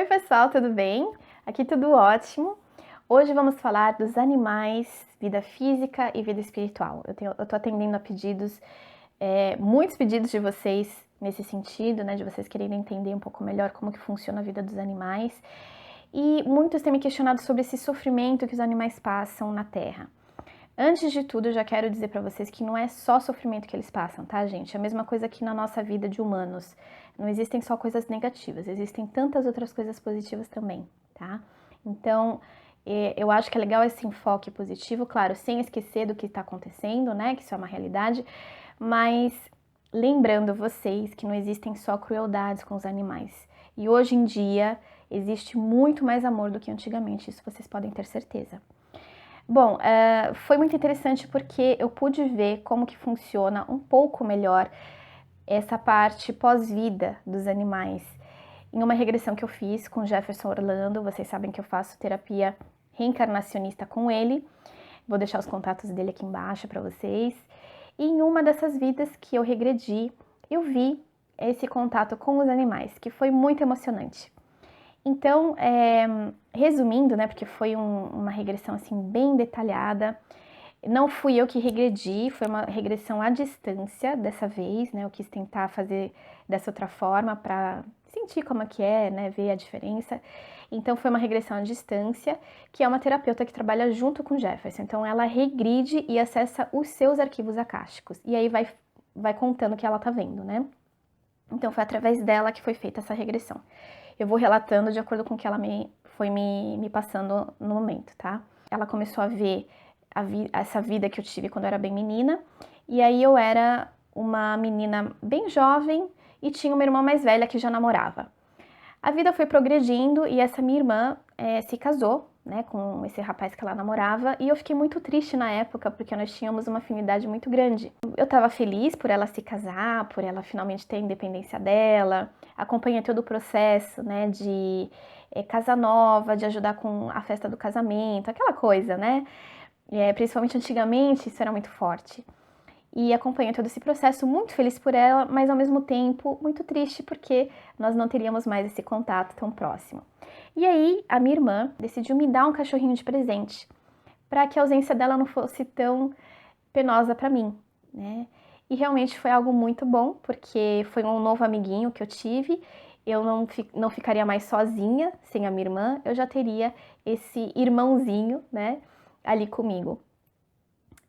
Oi pessoal, tudo bem? Aqui tudo ótimo. Hoje vamos falar dos animais, vida física e vida espiritual. Eu tô atendendo a pedidos, muitos pedidos de vocês nesse sentido, né? De vocês quererem entender um pouco melhor como que funciona a vida dos animais. E muitos têm me questionado sobre esse sofrimento que os animais passam na Terra. Antes de tudo, eu já quero dizer para vocês que não é só sofrimento que eles passam, tá, gente? É a mesma coisa que na nossa vida de humanos. Não existem só coisas negativas, existem tantas outras coisas positivas também, tá? Então, eu acho que é legal esse enfoque positivo, claro, sem esquecer do que está acontecendo, né? Que isso é uma realidade, mas lembrando vocês que não existem só crueldades com os animais. E hoje em dia existe muito mais amor do que antigamente, isso vocês podem ter certeza. Bom, foi muito interessante porque eu pude ver como que funciona um pouco melhor essa parte pós-vida dos animais. Em uma regressão que eu fiz com Jefferson Orlando, vocês sabem que eu faço terapia reencarnacionista com ele. Vou deixar os contatos dele aqui embaixo para vocês. E em uma dessas vidas que eu regredi, eu vi esse contato com os animais, que foi muito emocionante. Então, resumindo, né, porque foi uma regressão assim bem detalhada, não fui eu que regredi, foi uma regressão à distância dessa vez, né, eu quis tentar fazer dessa outra forma para sentir como é que é, né, ver a diferença. Então, foi uma regressão à distância, que é uma terapeuta que trabalha junto com Jefferson. Então, ela regride e acessa os seus arquivos akáshicos, e aí vai contando o que ela tá vendo, né. Então, foi através dela que foi feita essa regressão. Eu vou relatando de acordo com o que ela foi me passando no momento, tá? Ela começou a ver essa vida que eu tive quando eu era bem menina, e aí eu era uma menina bem jovem e tinha uma irmã mais velha que já namorava. A vida foi progredindo e essa minha irmã se casou, né, com esse rapaz que ela namorava, e eu fiquei muito triste na época porque nós tínhamos uma afinidade muito grande. Eu estava feliz por ela se casar, por ela finalmente ter a independência dela, acompanhei todo o processo, né, de casa nova, de ajudar com a festa do casamento, aquela coisa, né, principalmente antigamente isso era muito forte. E acompanhei todo esse processo, muito feliz por ela, mas ao mesmo tempo muito triste porque nós não teríamos mais esse contato tão próximo. E aí a minha irmã decidiu me dar um cachorrinho de presente, para que a ausência dela não fosse tão penosa para mim, né? E realmente foi algo muito bom, porque foi um novo amiguinho que eu tive, eu não ficaria mais sozinha sem a minha irmã, eu já teria esse irmãozinho, né, ali comigo.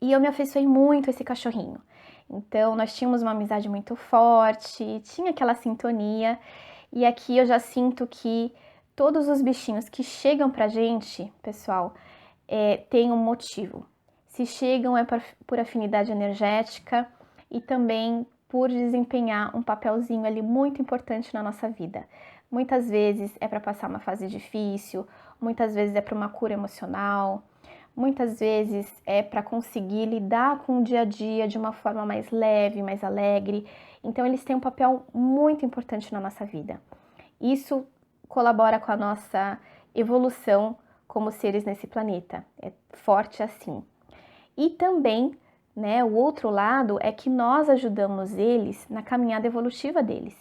E eu me afeiçoei muito a esse cachorrinho. Então, nós tínhamos uma amizade muito forte, tinha aquela sintonia. E aqui eu já sinto que todos os bichinhos que chegam pra gente, pessoal, tem um motivo. Se chegam é por afinidade energética e também por desempenhar um papelzinho ali muito importante na nossa vida. Muitas vezes é para passar uma fase difícil, muitas vezes é para uma cura emocional, muitas vezes é para conseguir lidar com o dia a dia de uma forma mais leve, mais alegre. Então eles têm um papel muito importante na nossa vida. Isso colabora com a nossa evolução como seres nesse planeta. É forte assim. E também, né, o outro lado é que nós ajudamos eles na caminhada evolutiva deles.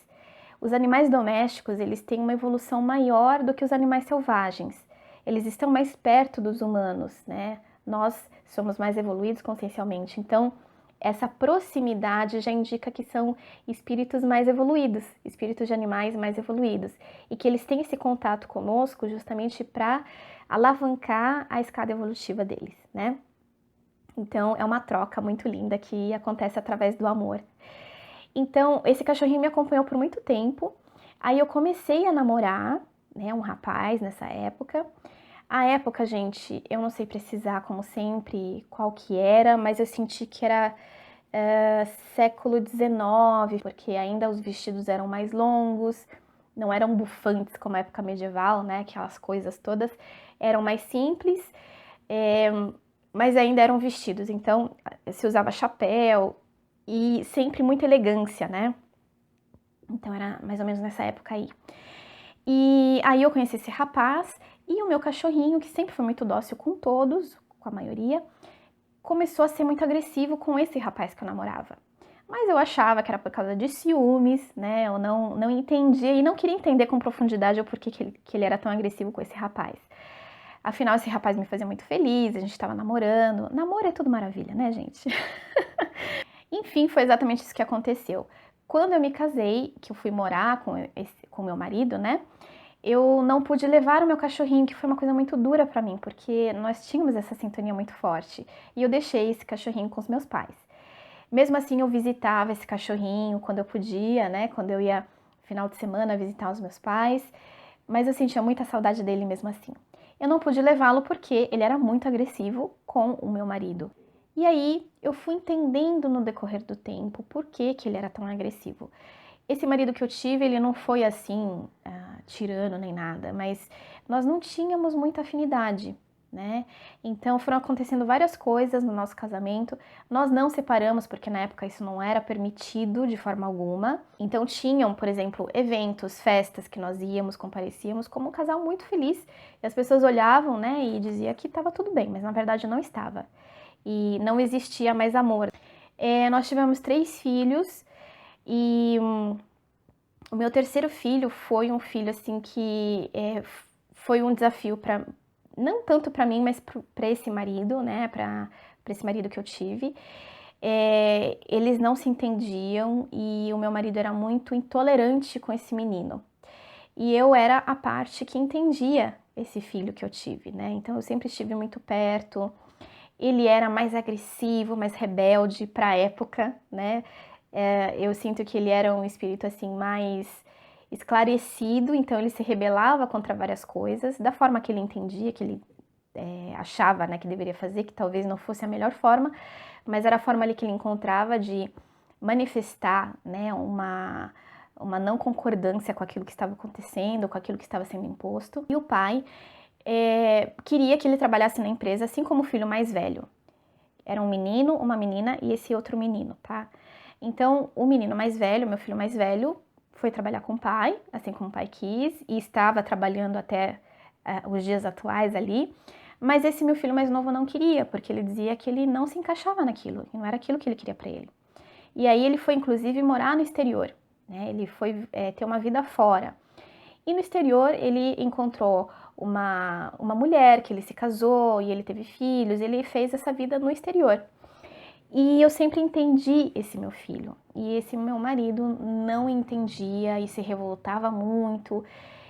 Os animais domésticos, eles têm uma evolução maior do que os animais selvagens. Eles estão mais perto dos humanos, né? Nós somos mais evoluídos consciencialmente. Então, essa proximidade já indica que são espíritos mais evoluídos, espíritos de animais mais evoluídos, e que eles têm esse contato conosco justamente para alavancar a escada evolutiva deles, né? Então, é uma troca muito linda que acontece através do amor. Então, esse cachorrinho me acompanhou por muito tempo. Aí eu comecei a namorar, né, um rapaz nessa época. A época, gente, eu não sei precisar, como sempre, qual que era, mas eu senti que era século XIX, porque ainda os vestidos eram mais longos, não eram bufantes como a época medieval, né, aquelas coisas todas, eram mais simples, mas ainda eram vestidos, então se usava chapéu e sempre muita elegância, né? Então era mais ou menos nessa época aí. E aí eu conheci esse rapaz e o meu cachorrinho, que sempre foi muito dócil com todos, com a maioria, começou a ser muito agressivo com esse rapaz que eu namorava. mas eu achava que era por causa de ciúmes, né? Eu não entendia e não queria entender com profundidade o porquê que ele era tão agressivo com esse rapaz. Afinal, esse rapaz me fazia muito feliz, a gente estava namorando. Namoro é tudo maravilha, né, gente? Enfim, foi exatamente isso que aconteceu. Quando eu me casei, que eu fui morar com meu marido, né? Eu não pude levar o meu cachorrinho, que foi uma coisa muito dura para mim, porque nós tínhamos essa sintonia muito forte. E eu deixei esse cachorrinho com os meus pais. Mesmo assim, eu visitava esse cachorrinho quando eu podia, né? Quando eu ia final de semana visitar os meus pais, mas eu sentia muita saudade dele mesmo assim. Eu não pude levá-lo porque ele era muito agressivo com o meu marido. E aí eu fui entendendo no decorrer do tempo por que ele era tão agressivo. Esse marido que eu tive, ele não foi assim, tirano nem nada, mas nós não tínhamos muita afinidade, né? Então foram acontecendo várias coisas no nosso casamento. Nós não separamos porque na época isso não era permitido de forma alguma. Então tinham, por exemplo, eventos, festas que nós íamos, comparecíamos como um casal muito feliz. E as pessoas olhavam, né, e diziam que estava tudo bem, mas na verdade não estava. E não existia mais amor. Nós tivemos 3 filhos e o meu terceiro filho foi um filho assim que foi um desafio para não tanto para mim, mas para esse marido, né? Para esse marido que eu tive. Eles não se entendiam e o meu marido era muito intolerante com esse menino. E eu era a parte que entendia esse filho que eu tive, né? Então eu sempre estive muito perto. Ele era mais agressivo, mais rebelde para a época, né? Eu sinto que ele era um espírito assim mais esclarecido, então ele se rebelava contra várias coisas, da forma que ele entendia, que ele achava, né, que deveria fazer, que talvez não fosse a melhor forma, mas era a forma ali que ele encontrava de manifestar, né, uma não concordância com aquilo que estava acontecendo, com aquilo que estava sendo imposto. E o pai queria que ele trabalhasse na empresa, assim como o filho mais velho. Era um menino, uma menina e esse outro menino, tá? Então, o menino mais velho, meu filho mais velho, foi trabalhar com o pai, assim como o pai quis, e estava trabalhando até os dias atuais ali. Mas esse meu filho mais novo não queria, porque ele dizia que ele não se encaixava naquilo, que não era aquilo que ele queria para ele. E aí ele foi, inclusive, morar no exterior, né? Ele foi ter uma vida fora. E no exterior ele encontrou uma mulher que ele se casou e ele teve filhos, ele fez essa vida no exterior. E eu sempre entendi esse meu filho. E esse meu marido não entendia e se revoltava muito.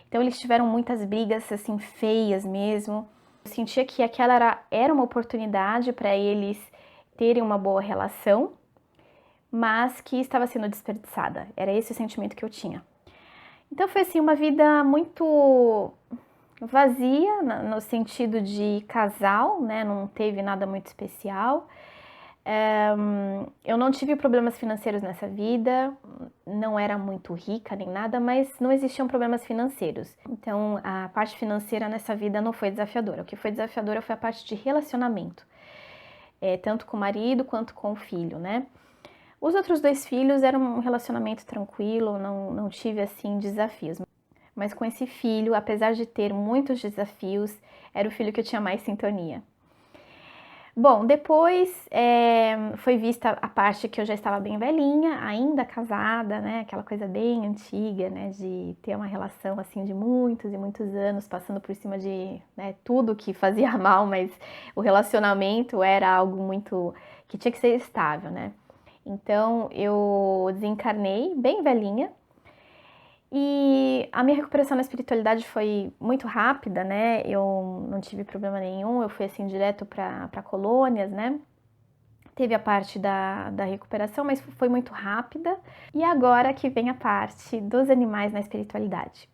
Então eles tiveram muitas brigas assim feias mesmo. Eu sentia que aquela era uma oportunidade para eles terem uma boa relação, mas que estava sendo desperdiçada. Era esse o sentimento que eu tinha. Então foi assim uma vida muito vazia no sentido de casal, né? Não teve nada muito especial. Eu não tive problemas financeiros nessa vida, não era muito rica nem nada, mas não existiam problemas financeiros. Então a parte financeira nessa vida não foi desafiadora. O que foi desafiadora foi a parte de relacionamento, tanto com o marido quanto com o filho, né? Os outros 2 filhos eram um relacionamento tranquilo, não tive assim desafios. Mas com esse filho, apesar de ter muitos desafios, era o filho que eu tinha mais sintonia. Bom, depois foi vista a parte que eu já estava bem velhinha, ainda casada, né? Aquela coisa bem antiga, né? De ter uma relação assim de muitos e muitos anos, passando por cima de tudo que fazia mal, mas o relacionamento era algo muito que tinha que ser estável, né? Então eu desencarnei bem velhinha. E a minha recuperação na espiritualidade foi muito rápida, né? Eu não tive problema nenhum, eu fui assim direto para colônias, né? Teve a parte da recuperação, mas foi muito rápida. E agora que vem a parte dos animais na espiritualidade.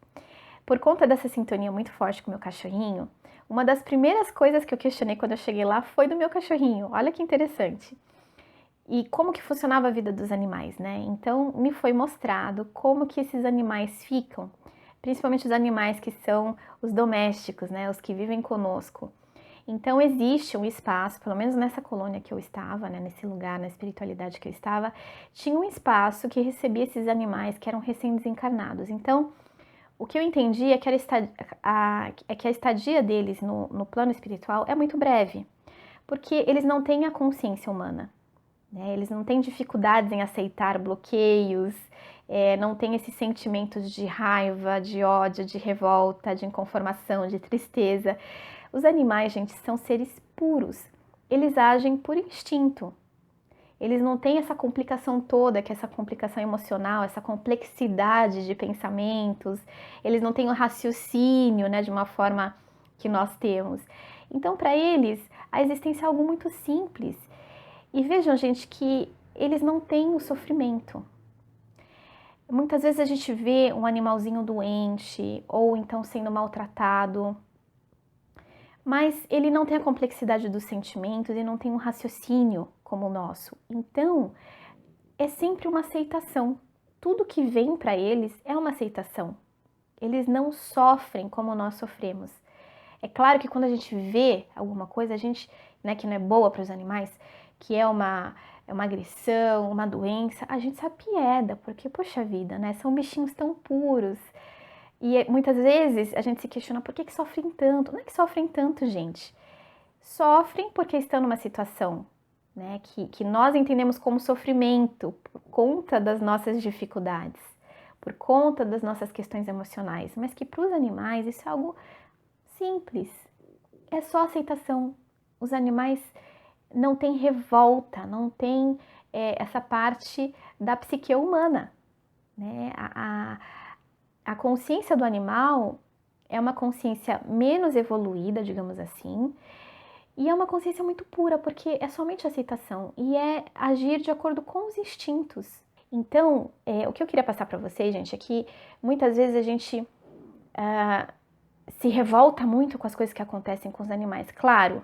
Por conta dessa sintonia muito forte com o meu cachorrinho, uma das primeiras coisas que eu questionei quando eu cheguei lá foi do meu cachorrinho. Olha que interessante. E como que funcionava a vida dos animais, né? Então me foi mostrado como que esses animais ficam, principalmente os animais que são os domésticos, né? Os que vivem conosco. Então existe um espaço, pelo menos nessa colônia que eu estava, né? Nesse lugar, na espiritualidade que eu estava, tinha um espaço que recebia esses animais que eram recém-desencarnados. Então o que eu entendi é que a estadia deles no plano espiritual é muito breve, porque eles não têm a consciência humana. né? Eles não têm dificuldades em aceitar bloqueios, não têm esses sentimentos de raiva, de ódio, de revolta, de inconformação, de tristeza. Os animais, gente, são seres puros. Eles agem por instinto. Eles não têm essa complicação toda, que é essa complicação emocional, essa complexidade de pensamentos. Eles não têm o raciocínio, né, de uma forma que nós temos. Então, para eles, a existência é algo muito simples. E vejam, gente, que eles não têm o sofrimento. Muitas vezes a gente vê um animalzinho doente ou então sendo maltratado, mas ele não tem a complexidade dos sentimentos e não tem um raciocínio como o nosso. Então, é sempre uma aceitação. Tudo que vem para eles é uma aceitação. Eles não sofrem como nós sofremos. É claro que quando a gente vê alguma coisa, a gente, né, que não é boa para os animais, que é uma agressão, uma doença, a gente se apieda, porque, poxa vida, né, são bichinhos tão puros. E muitas vezes a gente se questiona por que sofrem tanto. Não é que sofrem tanto, gente. Sofrem porque estão numa situação, né, que nós entendemos como sofrimento por conta das nossas dificuldades, por conta das nossas questões emocionais, mas que para os animais isso é algo simples, é só aceitação. Os animais não têm revolta, não têm essa parte da psique humana, né? A consciência do animal é uma consciência menos evoluída, digamos assim, e é uma consciência muito pura, porque é somente aceitação e é agir de acordo com os instintos. Então, o que eu queria passar para vocês, gente, é que muitas vezes a gente se revolta muito com as coisas que acontecem com os animais. Claro,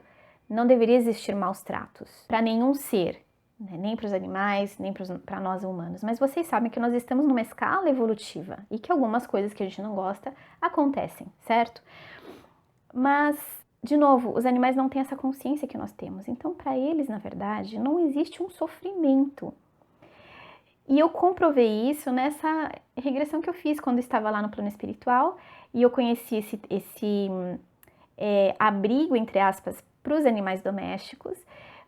não deveria existir maus tratos para nenhum ser, né? Nem para os animais, nem para nós humanos. Mas vocês sabem que nós estamos numa escala evolutiva e que algumas coisas que a gente não gosta acontecem, certo? Mas, de novo, os animais não têm essa consciência que nós temos. Então, para eles, na verdade, não existe um sofrimento. E eu comprovei isso nessa regressão que eu fiz quando estava lá no plano espiritual e eu conheci esse abrigo, entre aspas, para os animais domésticos,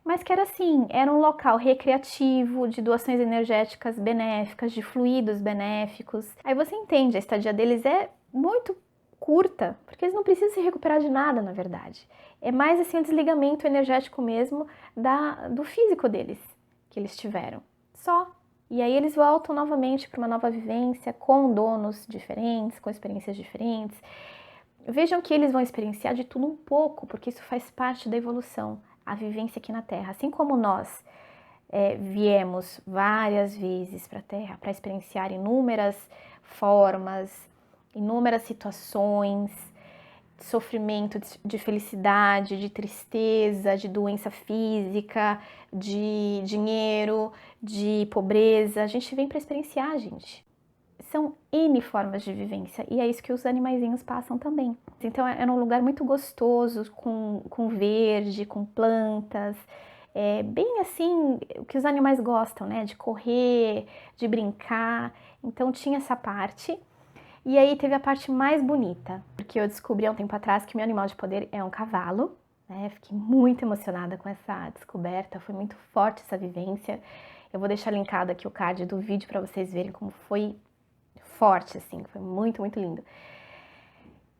mas que era assim, era um local recreativo, de doações energéticas benéficas, de fluidos benéficos. Aí você entende, a estadia deles é muito curta, porque eles não precisam se recuperar de nada, na verdade. É mais assim um desligamento energético mesmo do físico deles, que eles tiveram. Só. E aí eles voltam novamente para uma nova vivência, com donos diferentes, com experiências diferentes. Vejam que eles vão experienciar de tudo um pouco, porque isso faz parte da evolução, a vivência aqui na Terra. Assim como nós viemos várias vezes para a Terra para experienciar inúmeras formas, inúmeras situações, de sofrimento, de felicidade, de tristeza, de doença física, de dinheiro, de pobreza. A gente vem para experienciar, gente. São N formas de vivência e é isso que os animaizinhos passam também. Então é um lugar muito gostoso, com verde, com plantas, bem assim, o que os animais gostam, né? De correr, de brincar. Então tinha essa parte. E aí teve a parte mais bonita, porque eu descobri há um tempo atrás que meu animal de poder é um cavalo, né? Fiquei muito emocionada com essa descoberta, foi muito forte essa vivência. Eu vou deixar linkado aqui o card do vídeo para vocês verem como foi forte, assim, foi muito, muito lindo.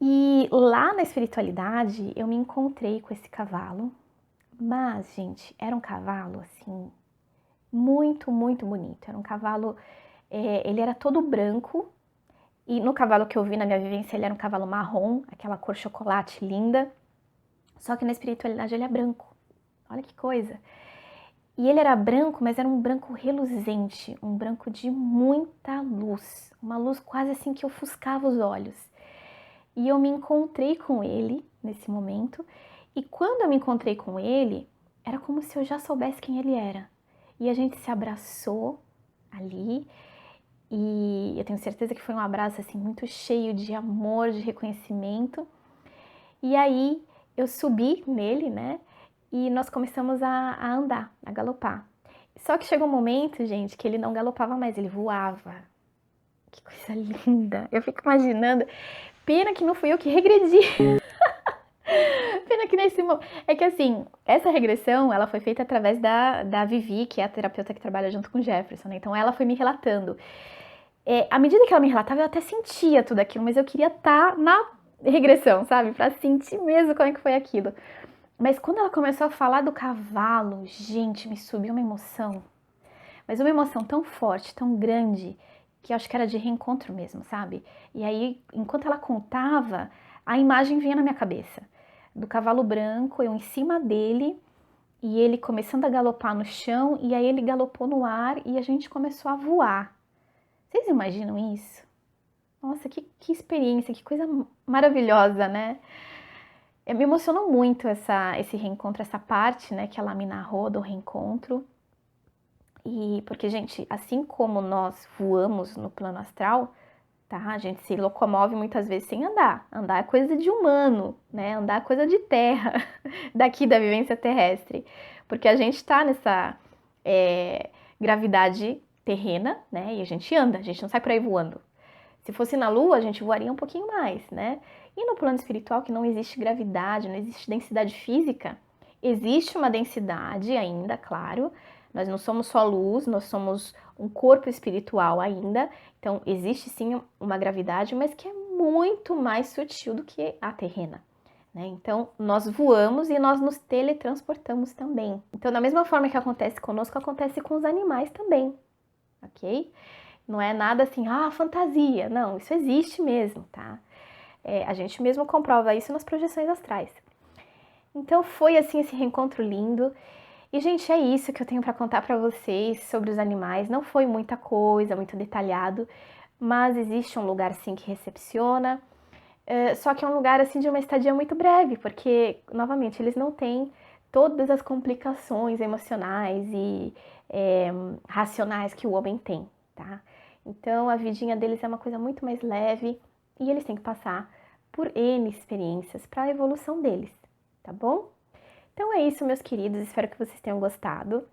E lá na espiritualidade eu me encontrei com esse cavalo, mas, gente, era um cavalo, assim, muito, muito bonito. Era um cavalo, ele era todo branco, e no cavalo que eu vi na minha vivência, ele era um cavalo marrom, aquela cor chocolate linda, só que na espiritualidade ele é branco. Olha que coisa! E ele era branco, mas era um branco reluzente, um branco de muita luz, uma luz quase assim que ofuscava os olhos. E eu me encontrei com ele nesse momento, e quando eu me encontrei com ele, era como se eu já soubesse quem ele era. E a gente se abraçou ali, e eu tenho certeza que foi um abraço assim muito cheio de amor, de reconhecimento. E aí eu subi nele, né? E nós começamos a andar, a galopar. Só que chegou um momento, gente, que ele não galopava mais, ele voava. Que coisa linda! Eu fico imaginando. Pena que não fui eu que regredi. Pena que é que assim, essa regressão, ela foi feita através da Vivi, que é a terapeuta que trabalha junto com o Jefferson, né? Então ela foi me relatando. À medida que ela me relatava, eu até sentia tudo aquilo, mas eu queria estar na regressão, sabe? Pra sentir mesmo como é que foi aquilo. Mas quando ela começou a falar do cavalo, gente, me subiu uma emoção. Mas uma emoção tão forte, tão grande, que eu acho que era de reencontro mesmo, sabe? E aí, enquanto ela contava, a imagem vinha na minha cabeça. Do cavalo branco, eu em cima dele, e ele começando a galopar no chão, e aí ele galopou no ar e a gente começou a voar. Vocês imaginam isso? Nossa, que experiência, que coisa maravilhosa, né? Me emocionou muito esse reencontro, essa parte, né, que ela me narrou do reencontro. E porque, gente, assim como nós voamos no plano astral, tá? A gente se locomove muitas vezes sem andar. Andar é coisa de humano, né? Andar é coisa de terra, daqui da vivência terrestre. Porque a gente tá nessa gravidade terrena, né? E a gente anda, a gente não sai por aí voando. Se fosse na Lua, a gente voaria um pouquinho mais, né? E no plano espiritual, que não existe gravidade, não existe densidade física, existe uma densidade ainda, claro. Nós não somos só luz, nós somos um corpo espiritual ainda. Então, existe sim uma gravidade, mas que é muito mais sutil do que a terrena. Né? Então, nós voamos e nós nos teletransportamos também. Então, da mesma forma que acontece conosco, acontece com os animais também, ok? Não é nada assim, fantasia. Não, isso existe mesmo, tá? A gente mesmo comprova isso nas projeções astrais. Então foi assim esse reencontro lindo. E, gente, é isso que eu tenho para contar para vocês sobre os animais. Não foi muita coisa, muito detalhado, mas existe um lugar sim que recepciona. Só que é um lugar assim de uma estadia muito breve, porque, novamente, eles não têm todas as complicações emocionais e racionais que o homem tem, tá? Então, a vidinha deles é uma coisa muito mais leve e eles têm que passar por N experiências para a evolução deles, tá bom? Então é isso, meus queridos, espero que vocês tenham gostado.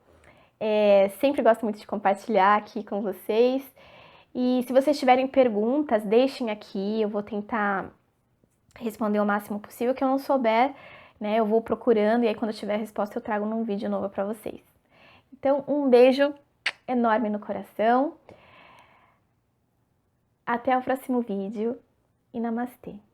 Sempre gosto muito de compartilhar aqui com vocês. E se vocês tiverem perguntas, deixem aqui, eu vou tentar responder o máximo possível. Que eu não souber, né, eu vou procurando e aí quando eu tiver a resposta eu trago num vídeo novo para vocês. Então, um beijo enorme no coração. Até o próximo vídeo e namastê!